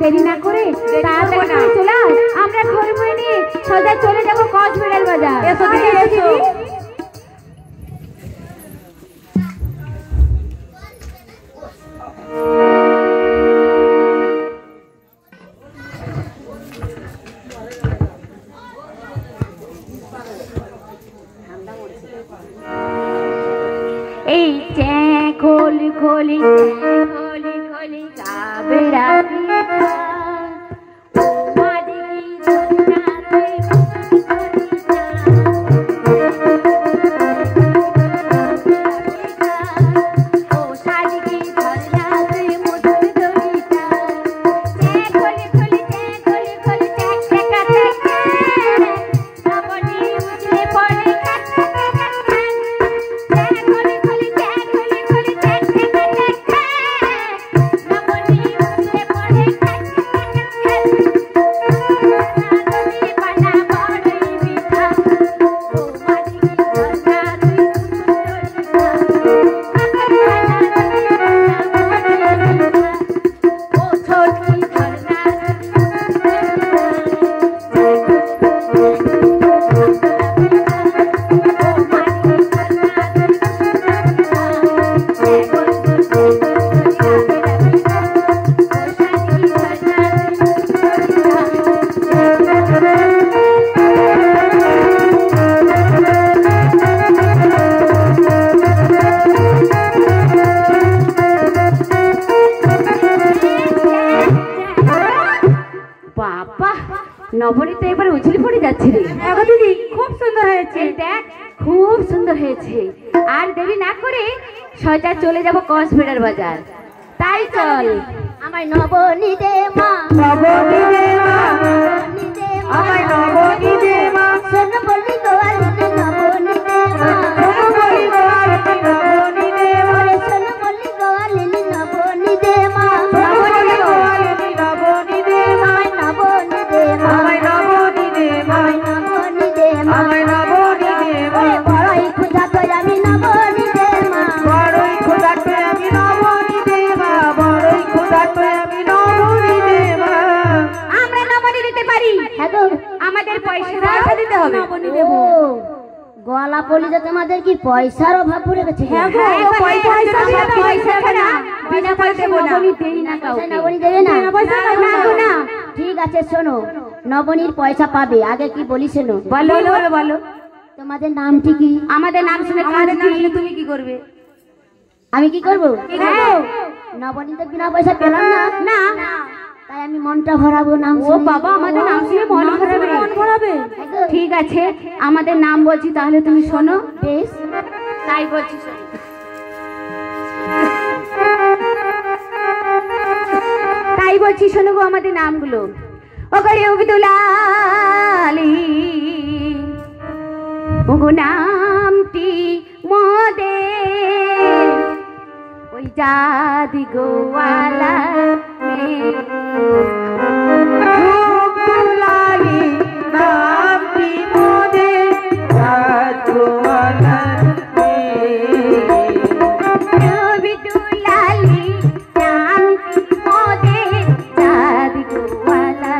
দেরি না করে তাড়াতাড়ি চলে আয়, আমরা ঘরে বই নিয়ে সোজা চলে যাবো কসবেড়াল বাজার। এসো দিদি এসো। এই খোলি খোলি খোলি খোলি কাবেরা নবনী তো একবার উছলি পড়ে যাচ্ছে রে। দেখো দিদি খুব সুন্দর হয়েছে, দেখ খুব সুন্দর হয়েছে। আর দেরি না করে সোজা চলে যাব কসবেড়াল বাজার। তাই চল। আমার নবনী দে মা, নবনী দে মা, আমার নবনী দে মা, শোন বলি গোয়ালিনী নবনী দে মা, শোন বলি গোয়ালিনী নবনী দে মা, শোন বলি গোয়ালিনী নবনী দে মা, নবনী গোয়ালিনী নবনী দে মা, আমার নবনী দে মা, আমার নবনী দে মা, নবনী দে মা, আমার নবনী দে মা, বড়ই ক্ষুধা তো আমি নবনী দে মা, বড়ই ক্ষুধা তো আমি নবনী দে মা, বড়ই ক্ষুধা তো আমি নবনী দে মা। আমরা নবনী দিতে পারি, হ্যাঁ গো আমাদের পয়সা দিতে হবে। নবনী দেব। গলা পলিতে তোমাদের কি পয়সার অভাব পড়ে গেছে? হ্যাঁ গো পয়সা ছাড়া বিনা পয়সা নবনী দেই না কাউকে। নবনী দেবে না? না। ঠিক আছে শোনো, নবনীর পয়সা পাবে। আগে কি বলি শোনো। বলো বলো বলো। তোমাদের নামটি কি? আমাদের নাম শুনে তুমি কি করবে? আমি কি করব? হ্যাঁ। নবনী তো বিনা পয়সা পেলাম না। না তাই আমি মনটা ভরাবো নাম ও বাবা, আমাদের নাম শুনে মন ভরাবে। ঠিক আছে, আমাদের নাম বলছি, তাহলে তুমি শোনো। বেশ তাই বলছি শোনো। তাই বলছি শোনো গো আমাদের নামগুলো। ও করে উবদুলালি ওগো নামটি মদে ওই জাদি গোয়ালা উবদুলালি নামটি মোদে গোয়ালা উবদুলালি নামটি মদে জাদি গোয়ালা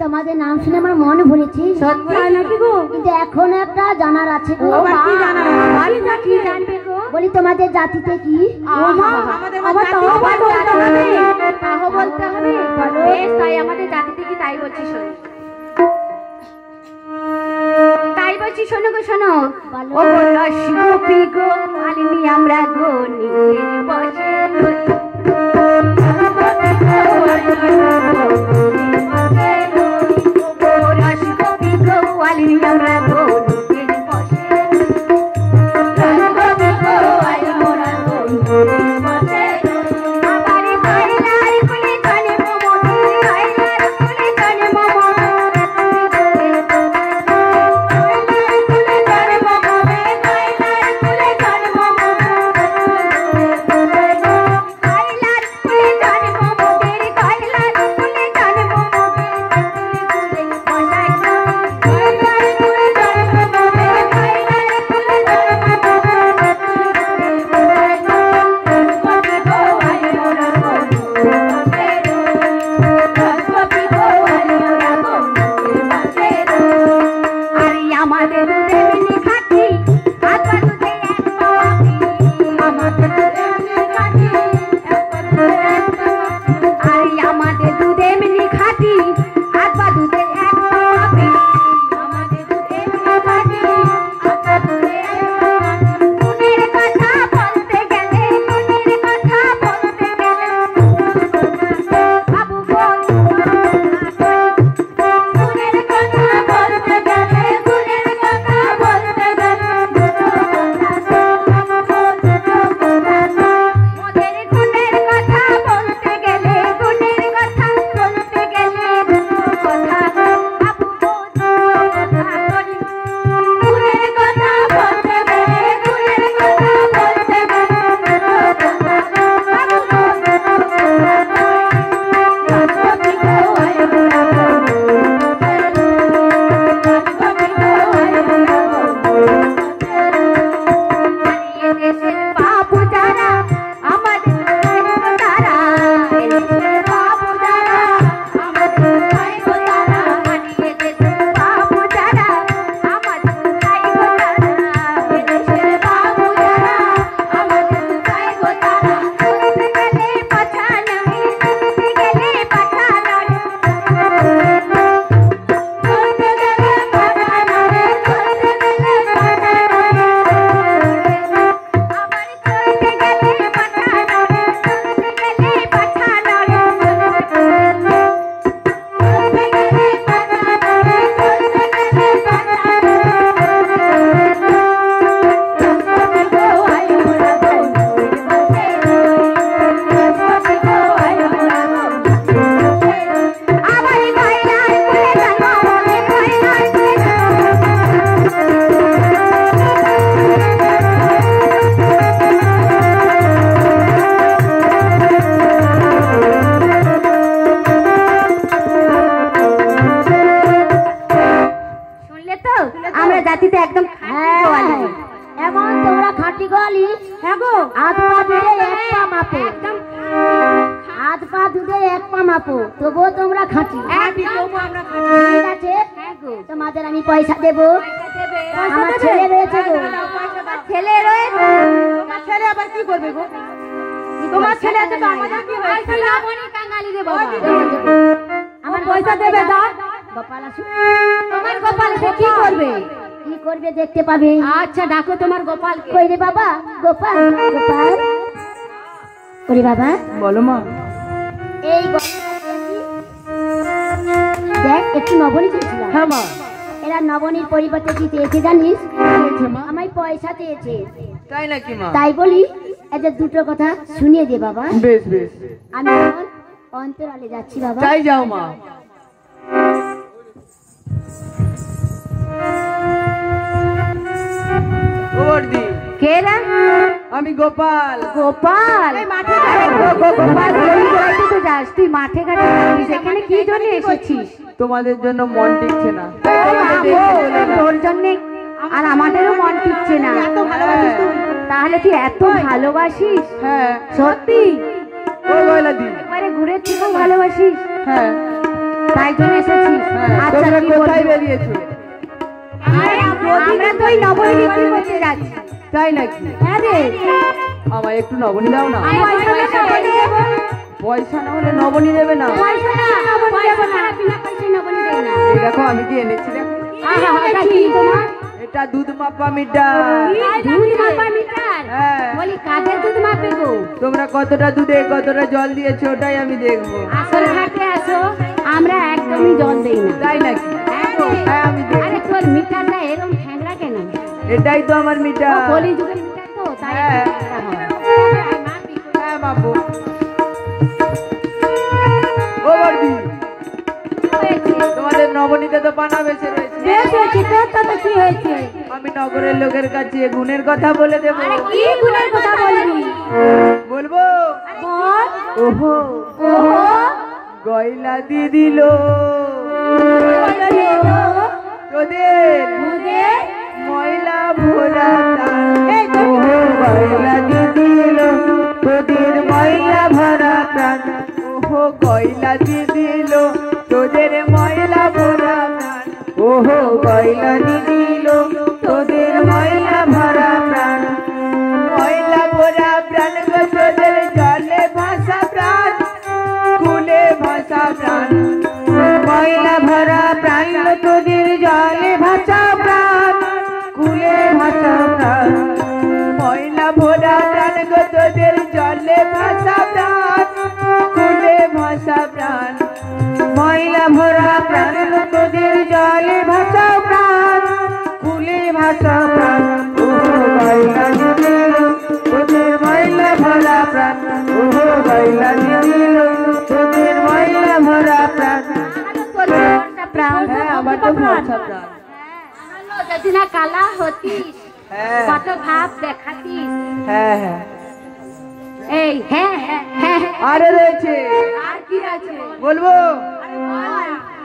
তোমাদের নাম শুনে আমার মন ভরেছে। কিন্তু এখন একটা জানার আছে গো। কি জানবে গো? বলি তোমাদের জাতিতে কি? তাও বলতে হবে। বেশ, তাই আমাদের জাতিতে কি তাই বলছি শোনো। তাই বলছি শোনো গো, শোনো। ও বললো শিগোপি গো মালিনী আমরা গো নিজের বসে আমরা গো নিজের বসে একদম হ্যাঁ এমন তোমরা খাঁটি গোয়ালি। হ্যাঁ গো, হাত পা দুধে এক পা মাপো, হাত পা দুধে এক পা মাপো, তবুও তোমরা খাঁটি। ঠিক আছে, তোমাদের আমি পয়সা দেবো। আমার ছেলে রয়েছে গো। ছেলে রয়েছে? তোমার ছেলে আবার কি করবে গো? তোমার ছেলে আছে তো আমাদের কি হয়েছে? কাঙালি রে বাবা, আমার পয়সা দেবে দাও। গোপাল আসুন। তোমার গোপাল কি করবে? কি করবে দেখতে পাবে। আচ্ছা ডাকো তোমার গোপাল। কই রে বাবা? গোপাল, গোপাল। ওরে বাবা, বলো মা। এই দেখ একটু নবনী চেয়েছিলাম। হ্যাঁ মা। এরা নবনীর পরিবর্তে কি চেয়েছে জানিস? মা আমায় পয়সা চেয়েছে। তাই নাকি মা? তাই বলি এদের দুটো কথা শুনিয়ে দে বাবা। বেশ বেশ, আমি এখন অন্তরালে যাচ্ছি বাবা। তাই যাও মা। ও বর্দি, কে রে? আমি গোপাল। গোপাল? গোপাল ঘাটে তো যাস, তুই মাঠে ঘাটে যাচ্ছিস, এখানে কি জন্য এসেছিস? তোমাদের জন্য মন টিকছে না, তোর জন্য আর আমাদেরও মন টিকছে না। তাহলে তুই এত ভালোবাসিস? হ্যাঁ। সত্যি? ও গয়লাদি, একবারে ঘুরে থেকেও ভালোবাসিস? হ্যাঁ তাই জন্য এসেছিস? হ্যাঁ। আচ্ছা তোমরা কি কোথায় বলবি? বেরিয়েছো? আমরা তো ওই নবনী বিক্রি করতে যাচ্ছি। তাই নাকি? হ্যাঁ রে। আমায় একটু নবনী দাও না। পয়সা দে। পয়সা না হলে নবনী দেবে না। পয়সা না, পয়সা না, বিনা পয়সায় নবনী দেয় না। এই দেখো আমি কি এনেছি দেখো। আহা, এটা কি তোমার? এটা দুধ মাপা মিটার। দুধ মাপা মিটার? হ্যাঁ। বলি কাদের দুধ মাপে গো? তোমরা কতটা দুধে কতটা জল দিয়েছো ওটাই আমি দেখবো। আসল ঘাটে আসো, আমরা একদমই জল দেই না। তাই নাকি? হ্যাঁ গো। হ্যাঁ আমি দেখবো। আরে তোর মিটারটা এরকম ঠ্যাংরা কেন? এটাই তো আমার মিটার। কলি যুগের মিটার তো, তাই হ্যাঁ। ঠ্যাংরা হয়। হ্যাঁ বাবু। ও বর্দি, হয়েছে। তোমাদের নবনীতে তো পানা বেঁচে রয়েছে। বেশ হয়েছে, তোর তাতে কি হয়েছে? আমি নগরের লোকের কাছে গুণের কথা বলে দেবো। আরে কি গুণের কথা বলবি? বলবো? বল। ওহো ওহো, গয়লা দিয়ে দিল তোদের ওদের ময়লা ভরা প্রাণ। ওহো গয়লা দিয়ে দিল তোদের ময়লা ভরা প্রাণ। ওহো গয়লা দিয়ে দিল তোদের ময়লা ভরা প্রাণ। ওহো গয়লা দিয়ে দিল তোদের ময়লা ভরা প্রাণ। ময়লা ভরা প্রাণ গো তোদের জলে ভাসা প্রাণ, কুলে ভাসা প্রাণ। ময়লা ভরা প্রাণ গো তোদের জলে ভাসা প্রাণ, কুলে ভাসা প্রাণ। ময়লা ভরা প্রাণ গো তোদের জলে ভাসা প্রাণ, কুলে ভাসা প্রাণ। ময়লা ভরা প্রাণ গো তোদের জলে ভাসা প্রাণ, কুলে ভাসা প্রাণ। ওহো গয়লা দিল তোদের ময়লা ভরা প্রাণ। ওহো গয়লা দিল তোদের ময়লা ভরা প্রাণ। তোর ভরসা প্রাণ। হ্যাঁ আমার তো ভরসা প্রাণ। যদি না কালা হতিস, হ্যাঁ কত ভাব দেখাতিস। হ্যাঁ হ্যাঁ। এই হ্যাঁ হ্যাঁ হ্যাঁ, আরে রয়েছে, আর কি আছে? বলবো?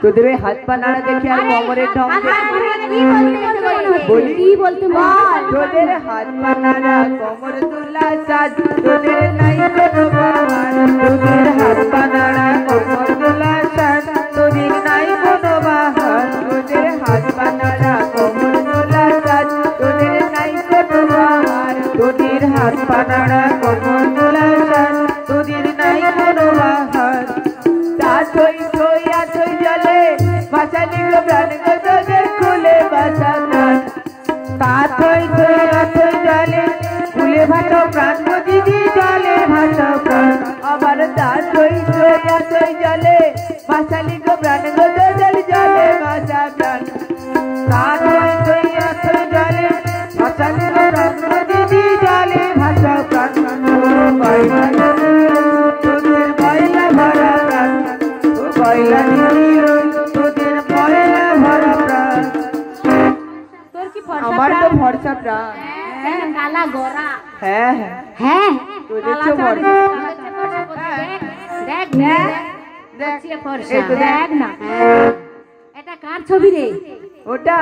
তোদের ওই হাত পা নাড়া দেখে আর কোমরের ঢং বলি? কি বলতে বল? তোদের হাত পা নাড়া কোমর দুলা সাজ, তোদের নাই কোনো বাহার। তোদের হাত পা নাড়া কোমর দুলা সাজ, তোদের নাই কোনো বাহার। তোদের হাত পা নাড়া কোমর দুলা সাজ, তোদের নাই কোনো বাহার। তোদের হাত পা নাড়া কোমর দুলা সাজ, তোদের নাই কোনো বাহার। তাই থই আছই জলে ভাসালি গো প্রাণ গো তোদের কুলে ভাসা প্রাণ। তাই থই আছই জলে কুলে ভাসা প্রাণ গো দিদি জলে ভাসা প্রাণ আমার। তাই থই আছই জলে ভাসালি গো প্রাণ গো তোদের জলে ভাসা প্রাণ। তাই থই আছই জলে ভাসালি গো প্রাণ গো দিদি জলে ভাসা প্রাণ। তোদের ময়লা ভরা প্রাণ, গয়লা দিল তোদের ময়লা ভরা প্রাণ। তোর কি ভরসা আমার তো প্রাণ? ভরসা প্রাণ। হ্যাঁ, কালা গোরা। হ্যাঁ হ্যাঁ, হ্যাঁ, তোদের তো ভরসা। দেখ দেখ দেখ দেখ ভরসা। এই তো দেখ। দেখ না, এটা কার ছবি রে? ওটা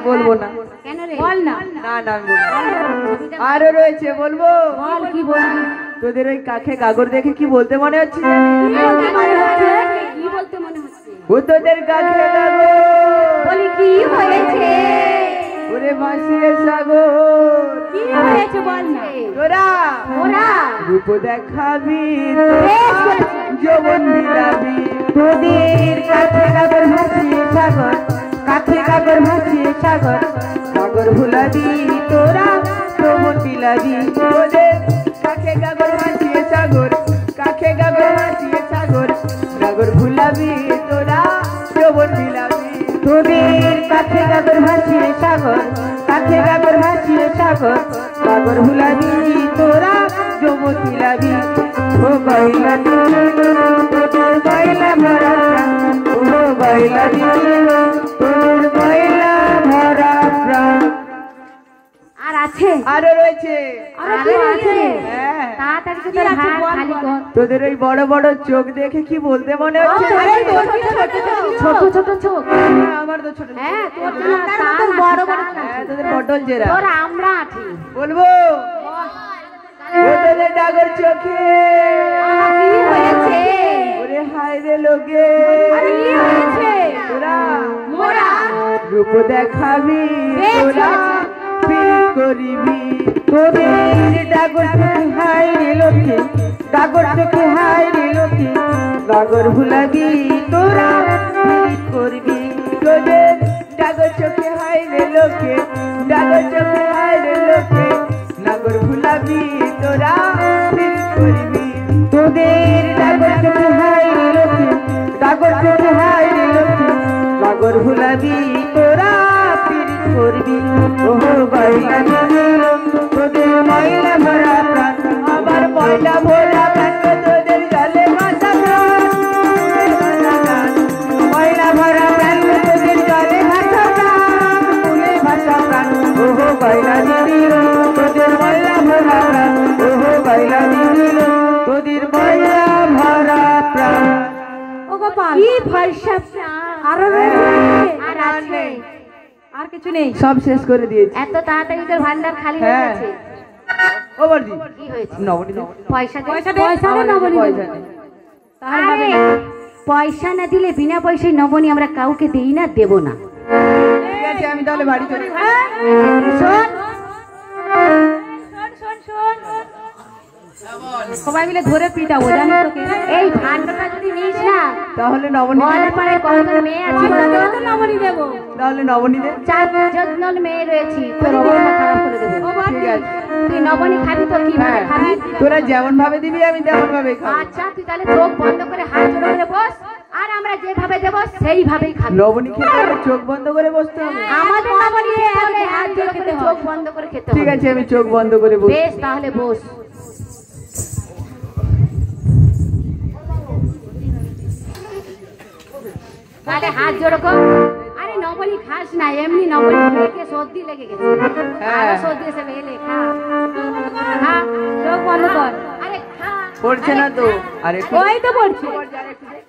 বলবো না। কেন রে? বল না। না না আমি বলবো না। আরো রয়েছে, বলবো? বল, কি বলবি? তোদের ওই কাকে গাগর দেখে কি বলতে মনে হচ্ছে? কি বলতে মনে হচ্ছে? কি বলতে মনে হচ্ছে? ও তোদের কাকে গাগর বলি কি হয়েছে? ওরে মাসির সাগর কি হয়েছে বল না। তোরা ওরা রূপ দেখাবি, বেশ করেছিস। যৌবন বিলাবি, তোদের কাছে গাগর ভাসিয়ে সাগর, কাছে গাগর ভাসিয়ে সাগর, সাগর ভুলাবি তোরা যৌবন বিলাবি, তোদের কাছে গাগর ভাসিয়ে সাগর, কাছে গাগর ভাসিয়ে সাগর, সাগর ভুলাবি তোরা যৌবন বিলাবি, তোদের কাছে গাগর ভাসিয়ে সাগর, কাছে গাগর ভাসিয়ে সাগর, সাগর ভুলাবি তোরা যৌবন বিলাবি। ও বাইলা তোদের বাইলা ভরা প্রাণ, ও বাইলা তোদের বাইলা ভরা প্রাণ। আর আছে? আরো রয়েছে। আরো কি আছে? হ্যাঁ, তাড়াতাড়ি তো তোর ভাত খালি কর। তোদের ওই বড় বড় চোখ দেখে কি বলতে মনে হচ্ছে? আরে তোর কি ছোট ছোট চোখ? হ্যাঁ, আমার তো ছোট ছোট। হ্যাঁ, তোর জন্য তোর বড় বড় চোখ। হ্যাঁ, তোদের পটল জেরা। তোর আমরা আছি। বলবো? ও তোদের ডাগর চোখে কি হয়েছে? ওরে হায় রে লোকে, আরে কি হয়েছে? তোরা মোরা রূপ দেখাবি, বেশ তোরা ফিল করিবি, তোদের ডাগর চোখে হায় রে লোকে, ডাগর চোখে হায় রে লোকে, ডাগর ভুলাবি তোরা ফিল করবি, তোদের ডাগর চোখে হায় রে লোকে, ডাগর চোখে হায় রে লোকে, ডাগর ভুলাবি তোরা ফিল করবি, তোদের ডাগর চোখে হায় রে লোকে, ডাগর চোখে হায় রে লোকে, ডাগর ভুলাবি তোরা ফিল করবি। ওহো বাইলা তোদের ময়লা ভরা প্রাণ, আমার ময়লা ভরা প্রাণ, তোদের জলে ভাসা প্রাণ, ময়লা ভরা প্রাণ, তোদের জলে ভাসা প্রাণ, ফুলে ভাসা প্রাণ। ওহো বাইলা তোদের ময়লা ভরা প্রাণ, ওহো বাইলা তোদের ময়লা ভরা প্রাণ। ও গোপাল, কি ফর্সা প্রাণ। আরো রয়েছে? আর আছে? আর কিছু নেই? সব শেষ করে দিয়েছি। এত তাড়াতাড়ি তোর ভান্ডার খালি হয়ে হ্যাঁ। গেছে? ও বর্দি, কি হয়েছে? নবনী পয়সা দে। পয়সা না নবনী পয়সা দেবো। নেই। আরে, পয়সা না দিলে বিনা পয়সায় নবনী আমরা কাউকে দেই না, দেব না। ঠিক আছে, আমি তাহলে বাড়ি চলে যাই। শোন, সবাই মিলে ধরে পিটাবো, জানিস তো? এই ভান্ডারটা যদি নিস না, তাহলে নবনী বলে পারে কতজন মেয়ে আছে বলতো? নবনী দেবো। তাহলে নবনী দে। 4 জন মেয়ে রয়েছি, তোর অবস্থা খারাপ করে দেবো। ঠিক আছে। তুই নবনী খাবি তো কিভাবে হ্যাঁ, খাবি? তোরা যেমন ভাবে দিবি আমি তেমন ভাবে খাবো। আচ্ছা, তুই তাহলে চোখ বন্ধ করে হাত জোড়ো করে বস, আর আমরা যেভাবে দেবো সেইভাবেই খাবি। নবনী খেতে হলে চোখ বন্ধ করে বসতে হবে। আমাদের নবনী খেতে হলে হাত জোড়ো করে চোখ বন্ধ করে খেতে হবে। ঠিক আছে, আমি চোখ বন্ধ করে বসি। বেশ, তাহলে বস। তাহলে হাত জোড়ো কর। আরে নবনী খাস না, এমনি নবনী খেয়ে সর্দি লেগে গেছে। হ্যাঁ। আরো সর্দি এসে এলে খা, খা, চোখ বন্ধ কর। আরে খা। পড়ছে না তো? আরে একটু ওই তো পড়ছে,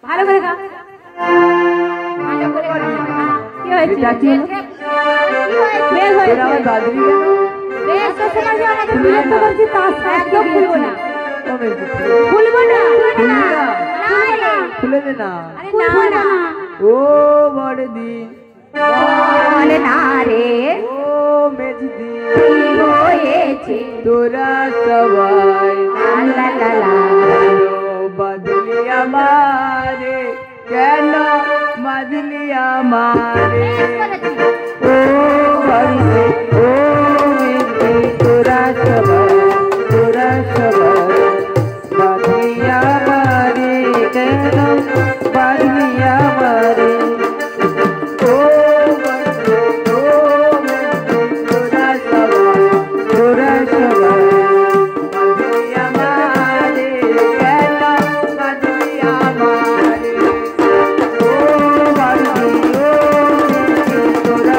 ভালো করে খা, ভালো করে খা। কি হয়েছে? এটা কি হলো? বেশ তোরা হয়েছে। আমার বাদরি কেন? বেশ তো সময় দিয়ে আমাকে বিরক্ত করছিস, তা একদম খুলবো না। তবে একটু খুলবো না, খুলবো না। খুলে দে না। আরে না না, ও বড়দি, বলে না রে, ও মেজদি, কি হয়েছে? তোরা সবাই লা লা লা, বদলি আমারে, কেন বদলি আমারে? ও বড়দি, ও মেজদি, তোরা সবাই বদলি আমারে, কেন বদলি আমারে? ও বড়দি, ও মেজদি, তোরা সবাই বদলি আমারে, কেন বদলি আমারে? ও বড়দি, ও মেজদি, তোরা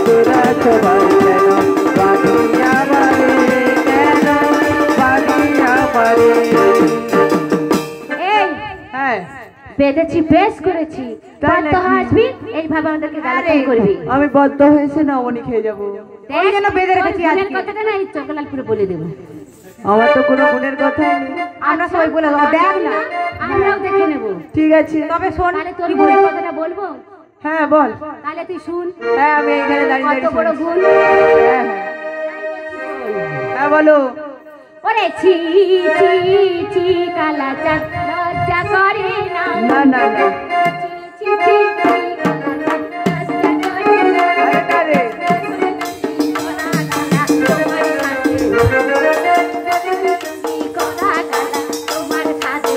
তোরা সবাই বেঁধেছি বেশ করেছি বদ্ধ আসবি এইভাবে আমাদেরকে গালাগালি করবি আমি বদ্ধ হয়েছে না অমনি খেয়ে যাবো ওই জন্য বেঁধে রেখেছি আজকে কথাটা না এই চকলালপুরে বলে দেবো আমার তো কোনো গুণের কথাই নেই আমরা সবাই বলে দেবো দেখ না আমরাও দেখে নেব ঠিক আছে তবে শোন তাহলে তোর গুণের কথাটা বলবো হ্যাঁ বল তাহলে তুই শুন হ্যাঁ আমি এখানে দাঁড়িয়ে কত বড় গুণ হ্যাঁ হ্যাঁ বলো ওরে ছি ছি ছি কালা চাঁদ লজ্জা করে না না না না ছি ছি ছি কালা চাঁদ লজ্জা করে না আরে না রে তোমার সাথে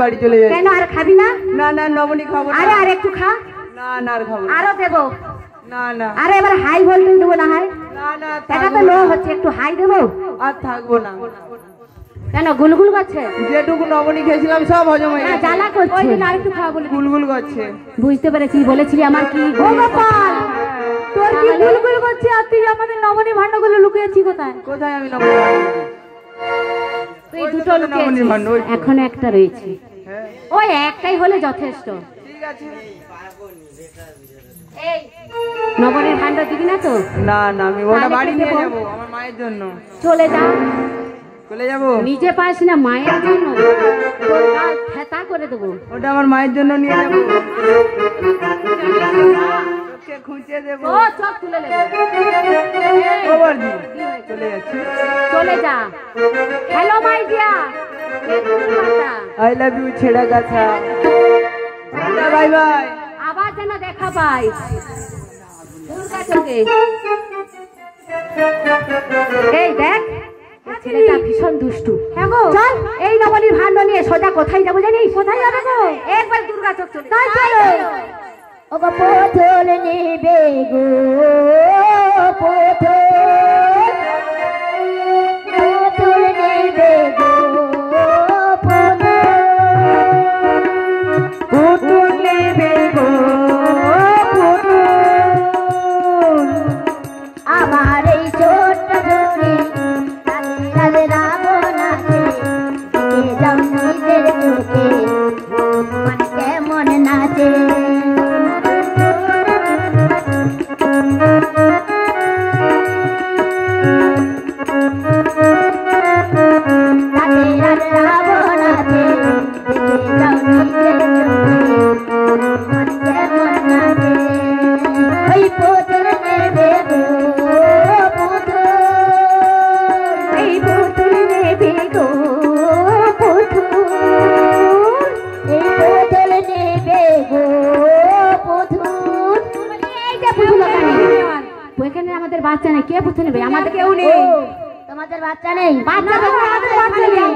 বাড়ি চলে যাচ্ছি। কেন আর খাবি না? না না নবনী খাবো না। আরে আর একটু খা। না না আর খাবো না। আরো দেবো। না না আরে এবার হাই ভোল্টেজ দেবো না? হাই না না এটা তো লো হচ্ছে, একটু হাই দেবো। আর থাকবো না। কেন গুলগুল করছে? যেটুকু নবনী খেয়েছিলাম সব হজম হয়ে গেছে। জ্বালা করছে। আর একটু খাওয়া বলে গুলগুল করছে। বুঝতে পেরেছি, বলেছিলি আমার কি ও গোপাল তোর কি গুলগুল করছে? আর তুই আমাদের নবনী ভান্ডগুলো লুকিয়েছি কোথায়? কোথায় আমি নবনী তুই দুটো লুকিয়েছিস, এখন একটা রয়েছে। হ্যাঁ ওই একটাই হলে যথেষ্ট। ঠিক আছে। এই নবনীর ভান্ড দিবি না তো? না না আমি ওটা তাহলে বাড়ি কে নিয়ে দেবো? যাবো আমার মায়ের জন্য। চলে যা। চলে যাবো? নিজে পাস না, মায়ের জন্য তোর গাল থেতা করে দেবো। ওটা আমার মায়ের জন্য নিয়ে যাবো। চোখে খুঁজে দেবো। ও চোখ তুলে নেবে। ও বর্দি চলে যাচ্ছি। চলে যা। Hello my dear, I love you ছেড়া গাছা। Bye bye. আবার যেন দেখা পাই। দুর্গা চোখে। এই দেখ, এই ছেলেটা ভীষণ দুষ্টু। হ্যাঁ গো, চল এই নবনীর ভান্ড নিয়ে সোজা কোথায় যাবো জানিস? কোথায় যাবে গো? একবার দুর্গা চোখ চলে। তাই চলো। ওগো পথল নেবে গো পথল পথল নেবে গো পথল পুতুল নেবে গো পুতুল। আমার এই ছোট্ট ধরে রাধে রাবণ আছে যাও নিজের চোখে মন কেমন নাচে। আমাদের বাচ্চা নেই, কে পুঁথে নেবে? আমাদের কেউ নেই। তোমাদের বাচ্চা নেই? বাচ্চা নেই।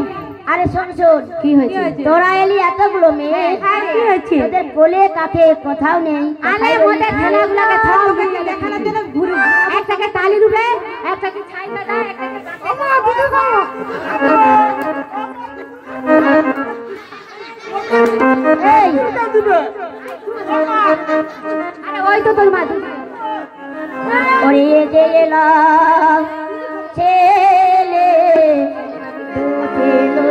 আরে শোন শোন, কি হয়েছে? তোরা এলি এতগুলো মেয়ে, কি হয়েছে? তোদের কোলে কাকে কোথাও নেই। আলে মোদের ছেলেগুলোকে থাও দেখানোর জন্য ঘুরে একটাকে তালি রূপে, একটাকে ছাইটা দাও, একটাকে ওমা বুঝো গো। এই আরে ওই তো তোর মা। ওরে যে এলো ছেলে দুধেলো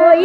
ওই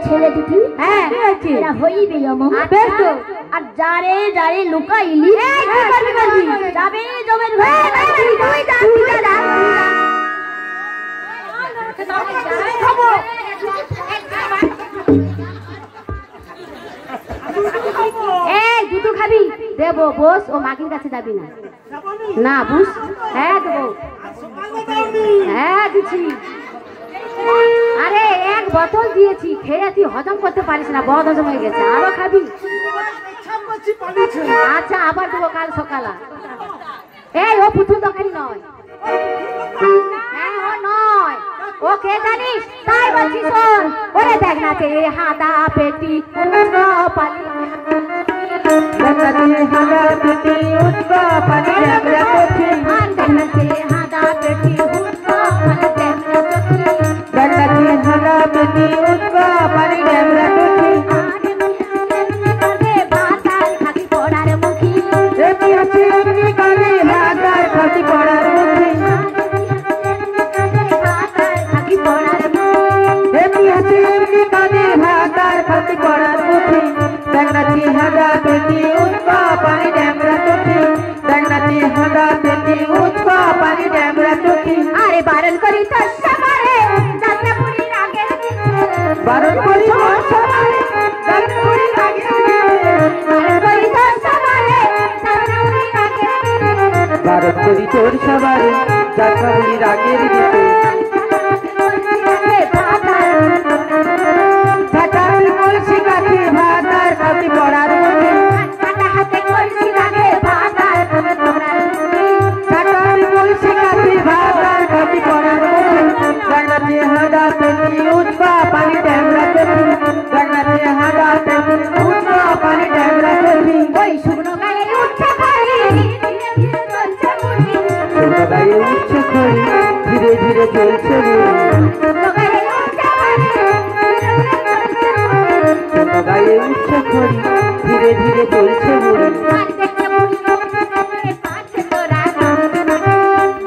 ছেলে দুটি এরা হইবে আর যারে যারে লুকাইলি যাবে জমের এই দুটো খাবি দেবো, বস ও মাকির কাছে যাবি না। না বুঝ, হ্যাঁ দেবো, হ্যাঁ দিচ্ছি। আরে এক বোতল দিয়েছি, খেয়ে তুই হজম করতে পারিস না, বদ হজম হয়ে গেছে। আরো খাবি? আচ্ছা আবার দেবো কাল সকালে। এই ও পুতুল দোকানি নয়, হ্যাঁ ও নয়, ও কে জানিস? তাই বলছি শোন, ওরে দেখ না তে হাদা পেটি উঠবা পানি, দেখ না তে হাদা পেটি উঠবা পানি ড্যামরা চোখি, দেখ না তে হাদা পেটি উঠবা পানি ড্যামরা চোখি, দেখ না তে হাদা পেটি উঠবা পানি ড্যামরা চোখি, ভাতার খাকি পড়ার মুখী, এমনি আছে এমনি করে হাদার খাতি পড়ার মুখি, ভাতার খাকি পড়ার মুখী, এমনি আছে এমনি করে হাদার খাতি পড়ার মুখি, দেখ না তে হাদা পেটি উঠবা পানি ড্যামরা চোখি, দেখ না তে হাদা পেটি উঠবা পানি ড্যামরা চোখি, আরে বারণ করি তোর সবারে যাতে পুরি রাগের দিনে, বারণ করি তোর সবারে যাতে পুরি রাগের দিনে, বারণ করি তোর সবারে যাতে পুরি রাগের দিনে, বারণ করি তোর সবারে যাতে পুরি রাগের দিনে, ঝাঁটার কলসি কাঠি ভাতার খাতি পড়ার মুখি, কাটা হাতে কলসি রাগে ভাতার খাকি পড়ার মুখী, ঝাঁটার কলসি কাঠি ভাতার খাতি পড়ার মুখি, জান্নাতে হাদা পেটি উঠবা পানি ড্যামরা চোখি, জান্নাতে হাদা পেটি উঠবা পানি ড্যামরা চোখি, ওই শুকনো গায়ে উঠছে পানি, ধীরে ধীরে চলছে মুড়ি, শুকনো গায়ে উঠছে খড়ি, ধীরে ধীরে চলছে বুড়ি, শুকনো গায়ে উঠছে পানি, শুকনো গায়ে উঠছে খড়ি, ধীরে ধীরে চলছে বুড়ি, আর দেখছে মুড়ি পাচ্ছে তোরা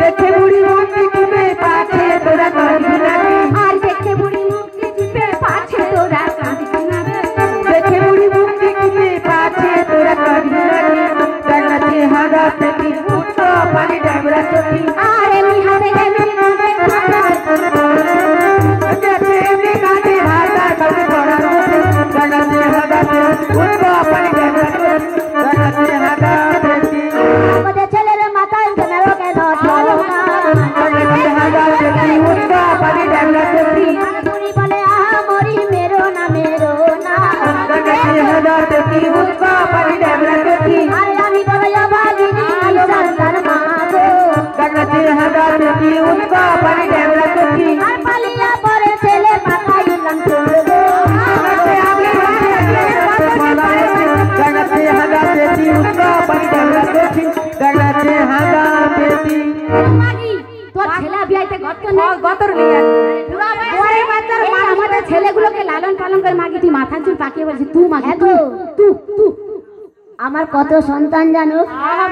দেখে বুড়ি মুক্তি টিপে পাছে তোরা কাঁদবি নাকি, আর দেখে বুড়ি মুক্তি চিপে পাচ্ছে তোরা কাঁদবি না, দেখে বুড়ি মুক্তি টিপে পাছে তোরা কাঁদবি নাকি, জান্নাতে হাদা পেটি উঠবা পানি ড্যামরা চোখি, আর এমনি হাতে এমনি মুখে ভাতার, জান্নাতে এমনি কাঁদে ভাতার খাতি পড়ার মুখি, জান্নাতে হাদা পেটি উঠবা পানি ড্যামরা চোখি, জান্নাতে হাদা পেটি, আমাদের ছেলের মাথায় কেন কেন চলো না, জান্নাতে হাদা পেটি উঠবা পানি ড্যামরা চোখি, বুড়ি বলে আহা মরি মেরো না জান্নাতে হাদা পেটি উঠবা পানি ড্যামরা চোখি, আরে আমি বলে ভাগিনি সন্তান মা গো, জান্নাতে হাদা পেটি উঠবা পানি ড্যামরা চোখি, আর পালিয়া পরে ছেলে পাকাইলাম চলবো, জান্নাতে হাদা পেটি উঠবা পানি ড্যামরা চোখি, জান্নাতে হাদা পেটি মাগি তোর ছেলে বিয়াইতে গত নেই, গতর নিয়ে ওরে বাচ্চার মা আমাদের ছেলেগুলোকে লালন পালন করে মাগি তুই মাথার চুল পাকিয়ে বলছিস তুই মাগি হ্যাঁ তুই গো। তুই তুই আমার কত সন্তান জানো,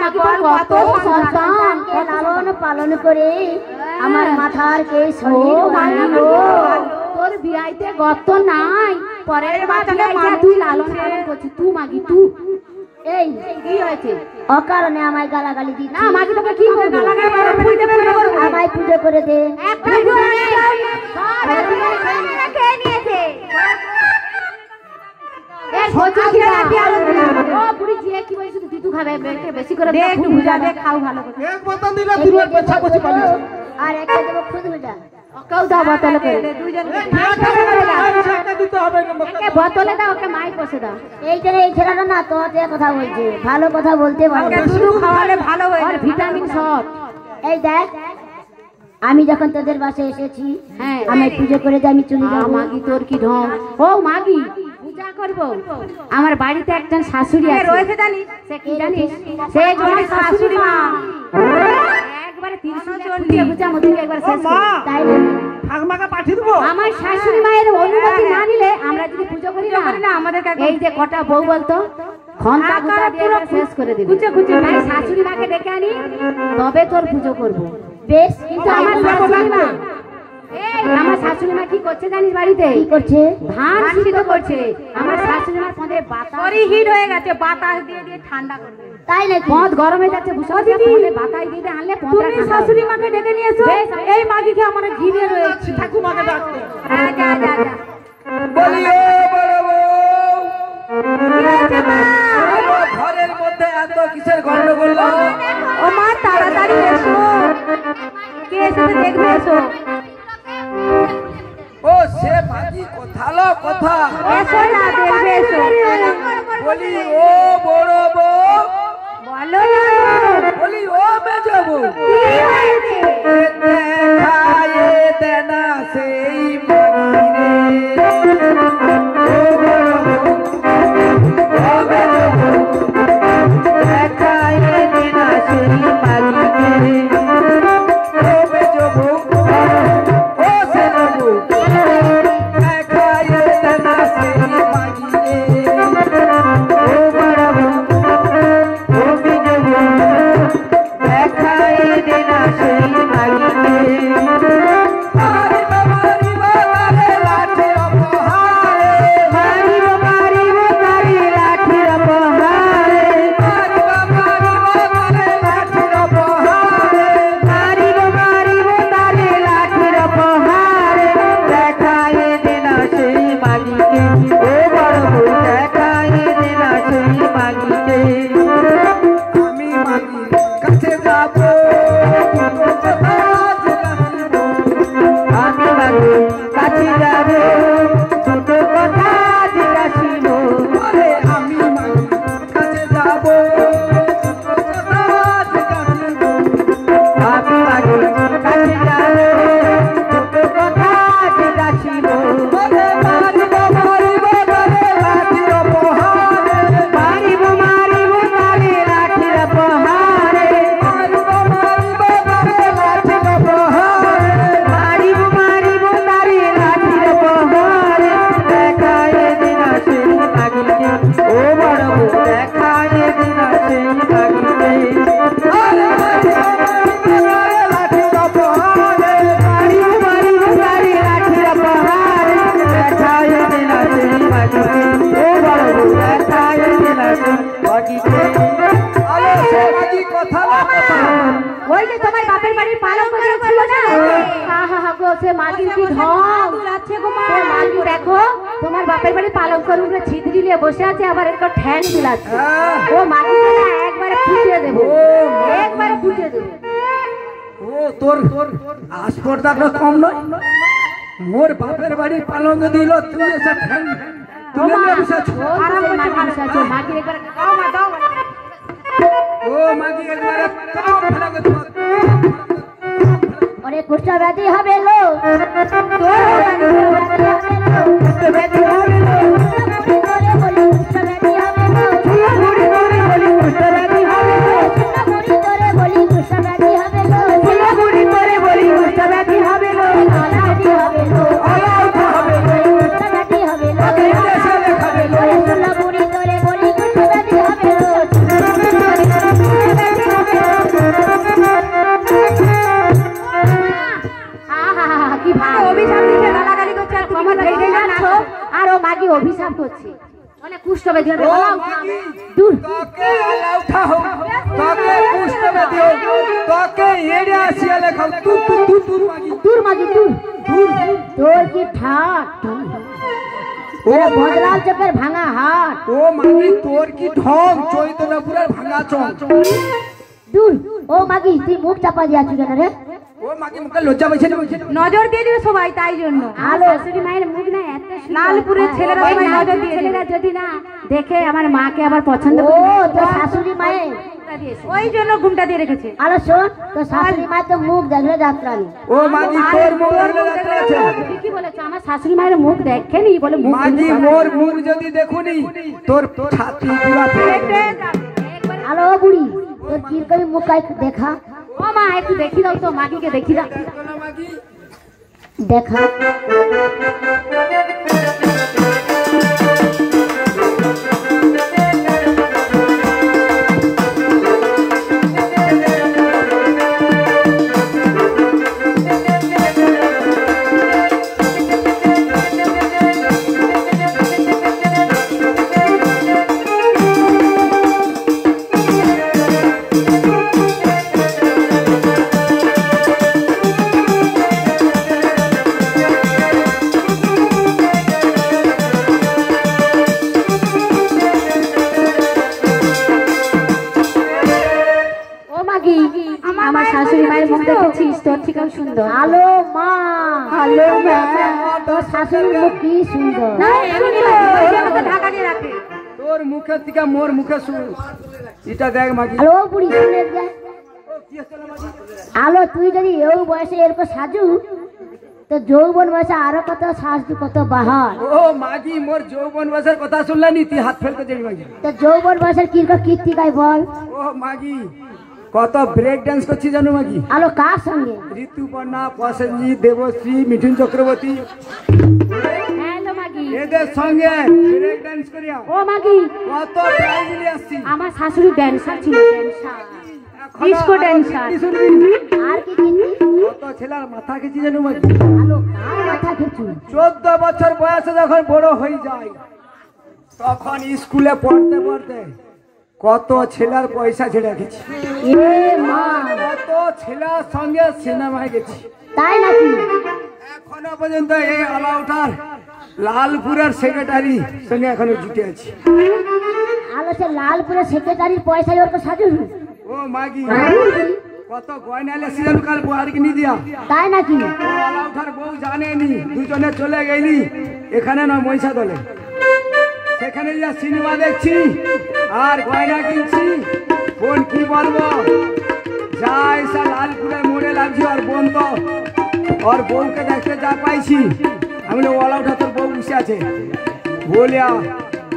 মাগি তোর কত সন্তান, সন্তানকে লালন পালন করে আমার মাথার কে ও শরীর মাগি বানালো। গো, তোর বিয়াইতে গত নাই, পরের বাচ্চাকে তুই লালন পালন করছিস তুই মাগি তুই, এই কি হয়েছে? অকারণে আমায় গালাগালি দিচ্ছি, না মাগি তোকে কি করবে? আমায় পুজো করে দে, একটা জোরে সব খেয়ে নিয়েছে। এ সচি খিরা ও বুড়ি জিয়ে কি বলিস তুই তুই খাবে বেশি করে দে একটু ভুজা দে খাও ভালো করে এক বোতল দিলে তুই পেছা পছি পালিস আর একটা দেবো খুদ ভুজা, ওকেও দাও বোতলে করে একটা দিতে হবে না একে বোতলে দাও ওকে মাই কষে দাও এইখানে এই ছেলেটা না তো যে কথা বলছে ভালো কথা বলতে পারে না। দুধ খাওয়ালে ভালো হয় আর ভিটামিন শট। এই দেখ আমি যখন তোদের বাসায় এসেছি হ্যাঁ আমি পুজো করে দিয়ে আমি চলে যাবো, মাগি তোর কি ঢং, ও মাগি পূজা করব, আমার বাড়িতে একজন শাশুড়ি আছে রয়েছে জানিস, সে কি জানিস, সে আমার শাশুড়ি মা একবারে 300 পূজা মধ্যে একবার শেষ করে। তাই না? ফাঁকমাকা পাঠিয়ে দেবো আমার শাশুড়ি মায়ের অনুমতি না নিলে আমরা যদি পুজো করি না আমাদের এই যে কটা বউ বলতো ঘন্টা ঘন্টা দিয়ে একবার শেষ করে দিবি, তাই শাশুড়ি মাকে ডেকে আনি তবে তোর পুজো করব। বেশ কিন্তু আমার শাশুড়ি মা আমার শাশুড়ি মা কি করছে জানিস বাড়িতে কি করছে? ধান সিদ্ধ করছে। আমার শাশুড়ি মার পদে বাতাস হিট হয়ে গেছে, বাতাস দিয়ে দিয়ে ঠান্ডা করবে, তাই নাকি? পদ গরম হয়ে যাচ্ছে, বুঝতে পদে বাতাস দিয়ে দিয়ে আনলে পদটা ঠান্ডা হবে। শাশুড়ি মাকে ডেকে নিয়ে এসো, এই মাগিকে আমার ঘিরে রয়েছে, ঠাকুমাকে ডাকতে যা যা যা বলি ও বড় বউ ঘরের মধ্যে এত কিসের গন্ডগোল? ও মা তাড়াতাড়ি এসো, কে এসেছে দেখবে এসো, ও সে মাঝি কোথালো কথা এসো না দেখবে এসো, বলি ও বড় বউ বলো না বলি ও মেয়ে যাবো দেখায়ে দেনা সেই তোমার বাপের বাড়ি পালন করুন ছিদ্রি নিয়ে বসে আছে আবার একটা ঠ্যাং দিলাচ্ছে ও মাগি একবারে ফুটিয়ে দেবো একবারে ফুটিয়ে দেবো ও তোর আসপর্দাটা কম নয় মোর বাপের বাড়ি পালন দিল তুই এসে ঠ্যাং তুলে নিয়ে বসেছো মাগি একবার দাও মা দাও ও মাগি একবারে কাও ফেলাকে তোমার অরে কুষ্টা ব্যাধি হবে লো অভিশাপ করছে মানে কুষ্ঠ ব্যাধি হবে দূর তোকে আলাউঠা হোক তোকে কুষ্ঠ ব্যাধি হোক তোকে এড়ে আসিয়া লেখাও তুই মাগি দূর তোর কি ঠাক ও ভজলাল চকের ভাঙা হাট ও মাগি তোর কি ঢং চৈতন্যপুরের ভাঙা চক দূর ও মাগি তুই মুখ চাপা দিয়ে আছিস কেন রে ও মাগি মুখে লজ্জা পাইছে না নজর দিয়ে দিবে সবাই তাই জন্য আলো শাশুড়ি মায়ের মুখ না এত লালপুরের ছেলেরা নজর দিয়ে ছেলেরা যদি না দেখে আমার মাকে আবার পছন্দ ও তো শাশুড়ি মায়ের ওই জন্য ঘুমটা দিয়ে রেখেছে আলো শোন তো শাশুড়ি মায়ের তো মুখ দেখলে যাত্রা নেই ও মাগি তোর মুখ দেখলে যাত্রা আছে ঠিকই বলেছো আমার শাশুড়ি মায়ের মুখ দেখেনি বলে মুখ মাগি মোর মুখ যদি দেখুনি তোর ছাতি পুরা ফেটে আলো বুড়ি তোর কিরকম মুখ দেখা ও মা একটু দেখি দাও তো মাগিকে দেখি দাও দেখা আমার শাশুড়ি মায়ের মুখ দেখেছিস তোর থেকেও সুন্দর আলো মা তোর শাশুড়ির মুখ কি সুন্দর ঢাকা দিয়ে রাখে তোর মুখের থেকে মোর মুখে শুন এটা দেখ মাগি আলো বুড়ি শুনে দেখ আলো তুই যদি এই বয়সে এরকম সাজু তো যৌবন বয়সে আরো কত সাজু কত বাহার। ও মাগি মোর যৌবন বয়সের কথা শুনলানি তুই হাত ফেলতে যাবি মাগি। তো যৌবন বয়সের কিরকম কীর্তি গাই বল। ও মাগি কত ব্রেক ডান্স করছি জানো মাগি? আলো কার সঙ্গে? ঋতুপর্ণা, প্রসেনজিৎ, দেবশ্রী, মিঠুন চক্রবর্তী হ্যাঁ তো মাগি এদের সঙ্গে ব্রেক ডান্স করিয়া ও মাগি কত প্রাইজ নিয়ে আসছি। আমার শাশুড়ি ড্যান্সার ছিল, ড্যান্সার ডিস্কো ড্যান্সার। আর কি কীর্তি? কত ছেলের মাথা খেয়েছি জানো মাগি? আলো কার মাথা খেচু? 14 বছর বয়সে যখন বড় হয়ে যায় তখন স্কুলে পড়তে পড়তে কত ছেলের পয়সা ছেড়ে গেছি, এ মা কত ছেলের সঙ্গে সিনেমায় গেছি। তাই নাকি? এখনো পর্যন্ত এই আলাউটার লালপুরের সেক্রেটারি সঙ্গে এখনো জুটে আছি। আলো সে লালপুরের সেক্রেটারির পয়সা ওর সাজু। ও মাগি কত গয়না এসেছিলেন কাল বুহারি কিনে দিয়া। তাই নাকি? ও আলাউটার বউ জানেনি, দুজনে চলে গেলি এখানে নয় মহিষা দলে, সেখানে যা সিনেমা দেখছি আর গয়না কিনছি। বোন কি বলবো, যা এসা লালপুরের মোড়ে লাগছি ওর বোন তো ওর বউকে দেখতে যা পাইছি আমি ওলা উঠা তোর বউ বসে আছে বলিয়া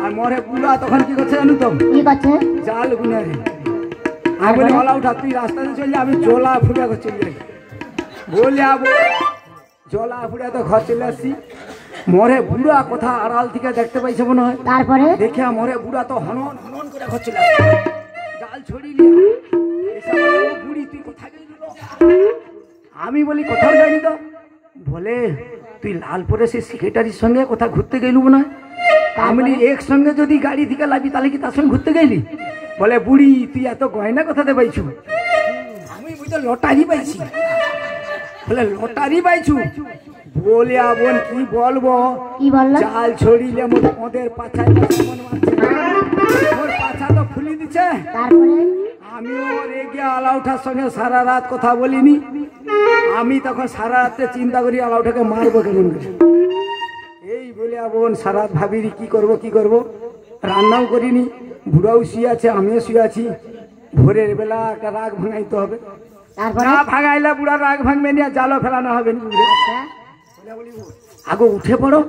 আর মরে পুরা তখন কি করছে জানো তো? কি করছে? জাল গুনে আমি বলি ওলা উঠা তুই রাস্তাতে চলে যা, আমি জোলা ফুটে চলে যাই বলিয়া জলা ফুটে তো ঘর চলে আসছি। মরে বুড়া কথা আড়াল থেকে দেখতে পাইছে মনে হয়, তারপরে দেখে মরে বুড়া তো হনন হনন করে ঘর চলে আসছে, জাল ছড়িয়ে নিয়ে এসে বলে, ও বুড়ি তুই কোথায় গেলি? আমি বলি কোথাও যাইনি তো। বলে তুই লালপুরে সে সেক্রেটারির সঙ্গে কোথাও ঘুরতে গেলু না? আমি বলি একসঙ্গে যদি গাড়ি থেকে লাগবি তাহলে কি তার সঙ্গে ঘুরতে গেলি? বলে বুড়ি তুই এত গয়না কোথাতে পাইছু? আমি বুঝতে লটারি পাইছি। বলে লটারি পাইছু? বলে বোন কি বলবো, কি বললো? জাল ছড়িলে মোর ওদের পাছায় মন মারছে, মোর পাছা তো ফুলি দিচ্ছে। তারপরে আমিও রেগে আলাউঠার সঙ্গে সারা রাত কথা বলিনি। আমি তখন সারা রাত্রে চিন্তা করি আলাউঠাকে মারবো কেমন করে। এই বলে বোন সারা রাত ভাবিনি কি করব, রান্নাও করিনি, বুড়াও শুয়ে আছে, আমিও শুয়ে আছি। ভোরের বেলা একটা রাগ ভাঙাইতে হবে, তারপরে না ভাঙাইলে বুড়ার রাগ ভাঙবে না, জালও ফেলানো হবে না। আগে উঠে পড়ো,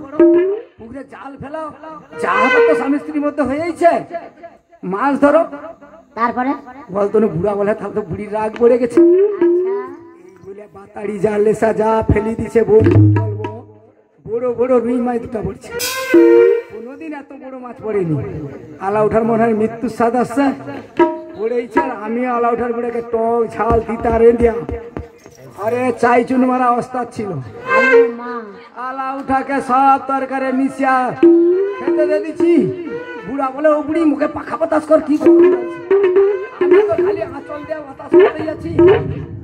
পুকুরে জাল ফেলাও, যা হবে তো স্বামী স্ত্রীর মধ্যে হয়েছে, মাছ ধরো। তারপরে বলতো না বুড়া বলে তাহলে তো বুড়ির রাগ পড়ে গেছে। বলে বাতাড়ি জাল লেসা যা ফেলি দিছে বউ, বলবো বড় বড় রুই মাছ দুটা পড়ছে, কোনোদিন এত বড় মাছ পড়েনি। আলাউঠার মনে হয় মৃত্যুর স্বাদ আসছে, পড়েইছে। আর আমিও আলাউঠার বুড়াকে টক ঝাল তিতা রেঁধিয়া আরে চাই চুন মারা অবস্থা ছিল। আলো মা আলাউঠাকে সব তরকারি মিশিয়া খেতে দিয়ে দিচ্ছি। বুড়া বলে ও বুড়ি মুখে পাখা বাতাস কর, কি করবি? আমি তো খালি আঁচল দিয়ে বাতাস করে যাচ্ছি।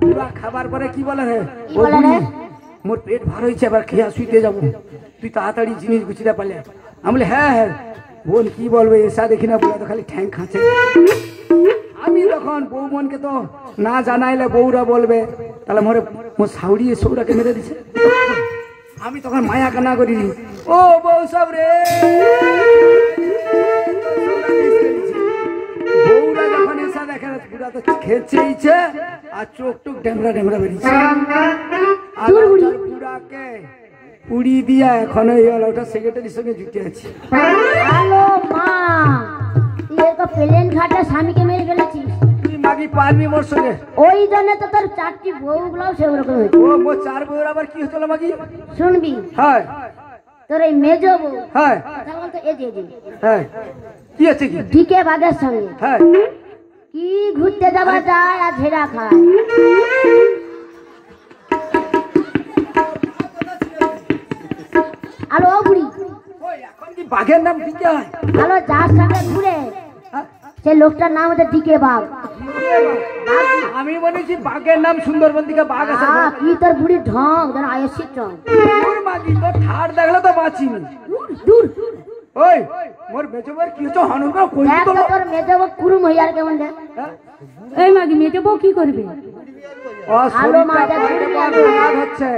বুড়া খাবার পরে কি বলে রে, কি ও বলে বুড়ি, রে? মোর পেট ভার হয়েছে, এবার খেয়া শুইতে যাবো, তুই তাড়াতাড়ি জিনিস গুছিয়ে পারলে। আমি বলি হ্যাঁ হ্যাঁ। বোন কি বলবে, এসা দেখি না বুড়া তো খালি ঠ্যাং খাচ্ছে। আমি তখন বউ বোনকে তো না জানাইলে বউরা বলবে তাহলে মোর সাউরিয়ে সৌরাকে মেরে দিছে। আমি তখন মায়া কান্না করি, ও বউ সব রে। বউরা যখন এসা দেখে বুড়া তো খেয়েছে আর চোখ টুক ডেমরা ডেমরা বেরিয়েছে। আর বুড়াকে পুড়ি দিয়া এখনো ওটা সেক্রেটারির সঙ্গে জুটে আছি। আলো মা তুই এরকম প্লেন ঘাটে স্বামীকে মেরে ফেলেছিস, তুই মাগি পারবি মোর সঙ্গে? ওই জন্য তো তোর 4টি বউগুলাও সেরকম হয়েছে। ও মোর 4 বউর আবার কি হতো মাগি? শুনবি হ্যাঁ তোর এই মেজ বউ হ্যাঁ কথা বলতো এই যে হ্যাঁ কি আছে কি? ডিকে বাঘের সঙ্গে হ্যাঁ কি ঘুরতে যাওয়া যায় আর ঝেড়া খায়। আলো ও বুড়ি, ওই এখন কি বাঘের নাম ডিকে হয়? আলো যার সঙ্গে ঘুরে হ্যাঁ? সেই লোকটার নাম হচ্ছে ডিকে বাঘ। আমি বলেছি বাঘের নাম সুন্দরবন থেকে বাঘ আছে। কি তোর বুড়ির ঢং যেন আয়সির ঢং। তোর মাগি তো ঠাড় দেখলে তো বাঁচিনি। দূর ওই মোর বেচবার কি হচ্ছে হনুকা কই দেখ তো তো তোর মেজে বউ কুরুম হই আর কেমন দেখ। এই মাগি মেজে বউ কি করবে? ও আলো মা, শরীরটা এটা বড় ঘুরে বড় ভাগ হচ্ছে।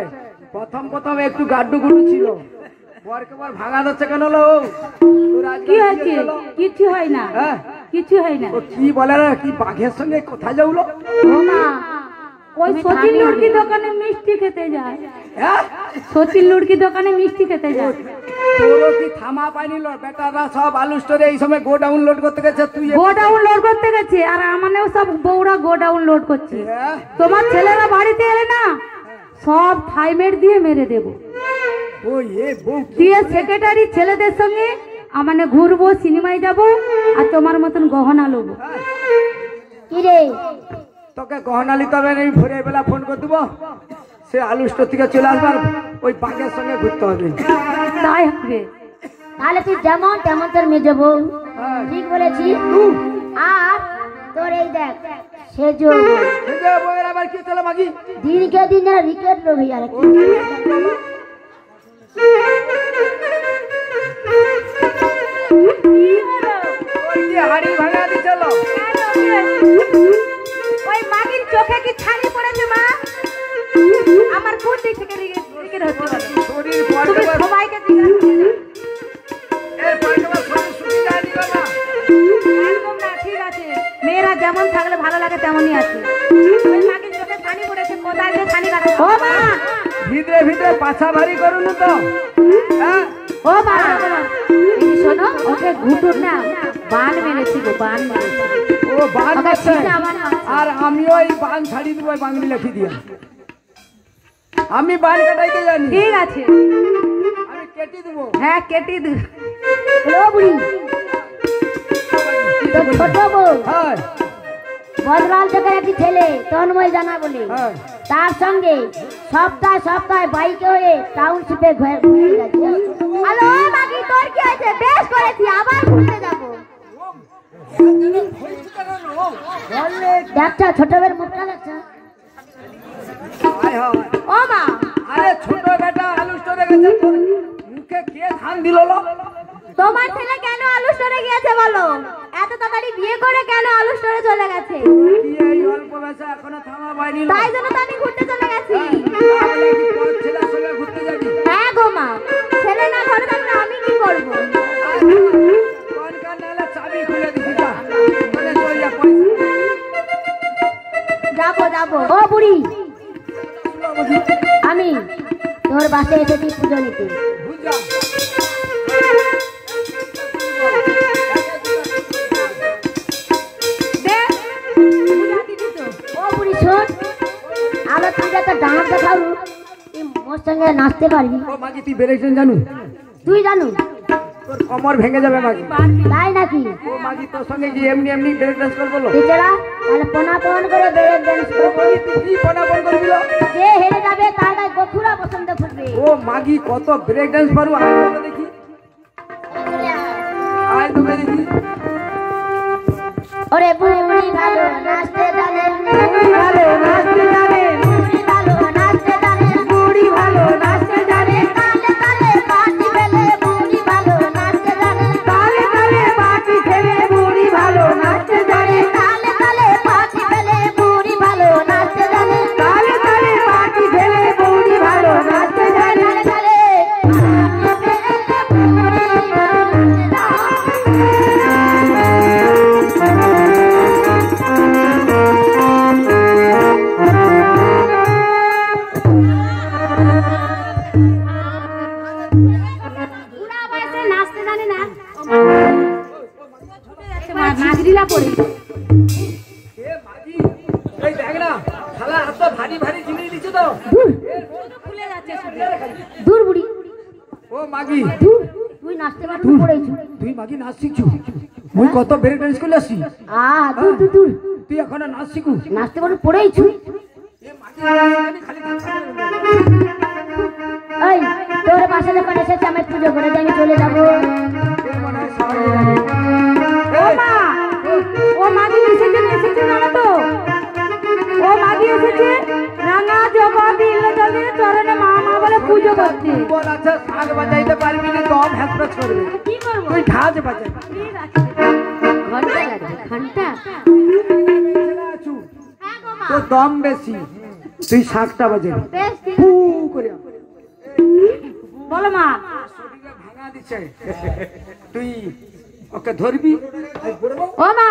প্রথম একটু গাড্ডু গুড্ডু ছিল, পরকে পর ভাঙা যাচ্ছে কেন লো? তোর আজকে কি হয়েছে? হলো? কিছু হয় না, হ্যাঁ কিছু হয় না। ও কি বলে রে, কি বাঘের সঙ্গে কোথায় যাওলো? ও মা ওই সচিন লুড়কি দোকানে মিষ্টি খেতে যায়। সচিন লুড়কি দোকানে মিষ্টি খেতে যায়। তোরও কি থামা পাইনি? বেটারা সব আলু স্টোরে এই সময় গোডাউন লোড করতে গেছে, তুই গোডাউন লোড করতে গেছে, আর আমানেও সব বউরা গোডাউন লোড করছে। তোমার ছেলেরা বাড়িতে এলে না সব থাইমেট দিয়ে মেরে দেবো। দিয়ে সেক্রেটারি ছেলেদের সঙ্গে আমানে ঘুরবো, সিনেমায় যাবো, আর তোমার মতন গহনা লোবো। কি রে তোকে গহনা নিতে হবে, আমি ভোরে বেলা ফোন করে দেবো, সে আলু স্টোর থেকে চলে আসবার, ওই বাঘের সঙ্গে ঘুরতে হবে। তাই হবে। তাহলে তুই যেমন তেমন তোর মেজে বউ, ঠিক বলেছি। আর তোর এই দেখ সেজো বউয়ের আবার কি চলো মাগি? দিনকে দিন যেন রিকেট লোক হয়ে আর হাড়ি ভাঙা দি চলো। ওই মাগির চোখে কি ছানি পড়েছে মা? আমার কোন দিক থেকে রিকেট হচ্ছে বলো? শরীর তুমি সবাইকে জিজ্ঞাসা করো। একদম না, ঠিক আছে। মেয়েরা যেমন থাকলে ভালো লাগে তেমনই আছে। ওই মাগির চোখে ছানি পড়েছে, কোথায় যে ছানি কাটা? ও মা, ভিতরে ভিতরে পাছা ভারী করুন তো। ও মা, এই শোনো, ওকে ঘুটুর না বান মেরেছি গো, বান মেরেছি। ও বান ওকে মারছে, ছিটা বান মারছে। আর আমিও এই বান ছাড়িয়ে দেবো, বাংলি লেখি দিয়া। আমি বান কাটাইতে জানি। ঠিক আছে, আমি কেটে দেবো। হ্যাঁ কেটে দে। ও বুড়ি তোর ছোট বউ হ্যাঁ বদলাল চোখের একটি ছেলে তন্ময় জানা বলে, হ্যাঁ। তার সঙ্গে সপ্তাহে সপ্তাহে বাইকে হয়ে টাউনশিপে ঘুরতে যাচ্ছে। হ্যালো মাগি, তোর কি হয়েছে? বেশ করেছি, আবার ঘুরতে যাবো। দেখছো ছোট বের মুখটা দেখছো? হায় হায়। ও মা, আরে ছোট বেটা আলু স্টোরে গেছে, তোর মুখে কে ধান দিল? তোমার ছেলে কেন আলু স্টোরে গিয়েছে বলো? এত তাড়াতাড়ি বিয়ে করে কেন আলু স্টোরে চলে গেছে? কি এই অল্প বয়সে এখনো থামা পাইনি? তাই জন্য তো আমি ঘুরতে চলে গেছি। তাহলে কি তোর ছেলের সঙ্গে ঘুরতে যাবি? হ্যাঁ গো মা, ছেলে না ঘরে থাকলে আমি কি করবো? কোনকার নাহলে চাবি খুলে দিছি, যা মানে চল যা পয়সা। যাবো যাবো। ও বুড়ি, আমি তোর বাসায় এসেছি পুজো নিতে। বুঝা ও বুড়ি শোন, আলো তুই যত ডান্স দেখাও, তুই মোর সঙ্গে নাচতে পারবি? ও মাগি, তুই বেরেকশন জানু? তুই জানু? তোর কমর ভেঙে যাবে মাগি। তাই নাকি? ও মাগি, তোর সঙ্গে কি এমনি এমনি ব্রেক ডান্স করবো? এছাড়া তাহলে পোনা করে ব্রেক ডান্স করবো। তুই কি পনাপন করবি? যে হেরে যাবে তার গায়ে গোখুরা পছন্দ করবে। ও মাগি, কত ব্রেক ডান্স পারু? আয় তো দেখি, আয় তো দেখি। ওরে বুড়ি ভালো নাচতে জানে, বুড়ি ভালো নাচতে জানে, বুড়ি ভালো নাচতে জানে, বুড়ি ভালো নাচতে জানে, তালে তালে পাটি ফেলে বুড়ি ভালো নাচতে জানে, তালে তালে পাটি ফেলে বুড়ি ভালো নাচতে জানে, তালে তালে পাটি ফেলে বুড়ি ভালো নাচতে জানে, তালে তালে পাটি ফেলে বুড়ি ভালো নাচতে জানে। তালে তালে বুড়া বয়সে নাচতে জানে না, নাচরিলা পড়ে। এ মাগি, এই দেখ না, শালা এত ভারী ভারী জিনিস দিছে তো। খুলে যাচ্ছে শুধু। দূর বুড়ি, ও মাগি, তুই নাচতে পারবি পড়েছু? তুই মাগি নাচ শিখছু? মুই কত ব্রেক ডান্স করে আসি, দূর দূর দূর, তুই এখনো নাচ শিখু? নাচতে পারবি পড়েছু? এই তোর বাসা যখন এসেছে আমি পুজো করে দিয়ে আমি চলে যাবো। ও মা, ও মাগি এসেছে জানো তো? ও মাগি এসেছে রাঙা জবা বিল জলে চরণে মা মা বলে পুজো করতে। বল আচ্ছা, শাক বাজাইতে পারবি না, দম হ্যাসপ্যাস করবে। কি করবো? তুই ঢাজ বাজাই। ঠিক আছে। ঘন্টা লাগবে, ঘন্টা। হ্যাঁ গো মা, তোর দম বেশি, তুই শাকটা বাজাবি। বেশ ঠিক ফু করে বলো মা। শরীরে ভাঙা দিচ্ছে। তুই ওকে ধরবি, ও মা,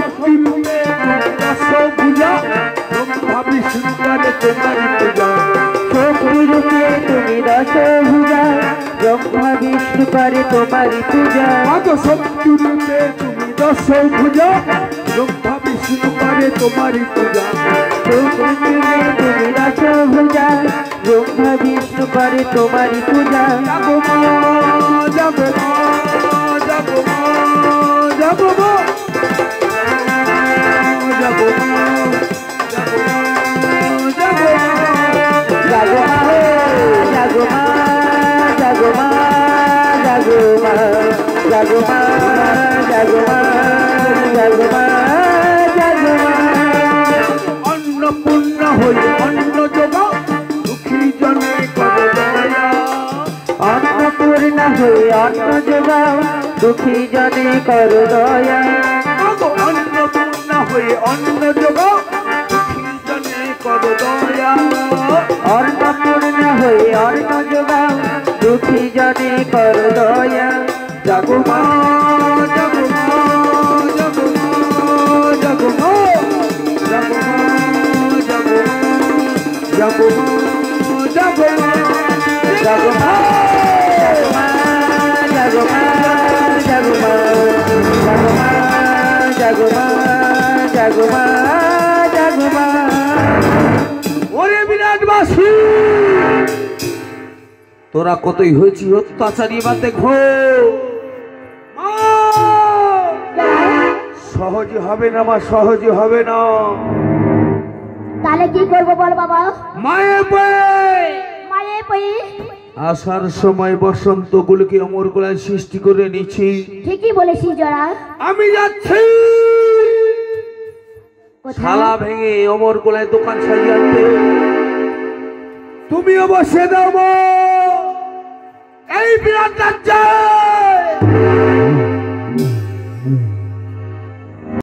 শক্তি রূপে দশভুজা ব্রহ্মা বিষ্ণু করে তোমারি পূজা শক্তি রূপে তুমি দশভুজা ব্রহ্মা বিষ্ণু করে তোমারি পূজা মাগো শক্তি রূপে তুমি দশভুজা ব্রহ্মা বিষ্ণু করে তোমারি পূজা শক্তি রূপে তুমি দশভুজা ব্রহ্মা বিষ্ণু করে তোমারি পূজা জাগো মা জাগো মা জাগো মা জাগো মা জাগো মা জাগো মা জাগো মা জাগো মা জাগো মা জাগো মা জাগো মা জাগো মা অন্নপূর্ণা হই অন্ন যোগাও দুঃখী জনে করো দয়া অন্নপূর্ণা হই অন্ন যোগাও দুঃখী জনে করো দয়া অন্নপূর্ণা হই অন্ন যোগাও দুঃখী জনে করো দয়া অন্নপূর্ণা হই অন্ন যোগাও দুঃখী জনে করো দয়া জাগো মা জাগো মা জাগো মা জাগো মা জাগো মা জাগো মা জাগো মা জাগো মা জাগো মা জাগো মা জাগো মা জাগো মা জাগো মা জাগো মা ওরে বিরাটবাসী তোরা কতই হয়েছি অত্যাচারী বাতে ঘো সহজে হবে না মা সহজে হবে না তাহলে কি করবো বল বাবা? মায়ে মায়ে পই আসার সময় বসন্ত গুলোকে অমর গোলায় সৃষ্টি করে নিচ্ছি ঠিকই বলেছিস জরা। আমি যাচ্ছি শালা ভেঙে অমর গোলায় দোকান সাজিয়ে আনতে তুমিও বসে দাও এই বিরাট রাজ্যে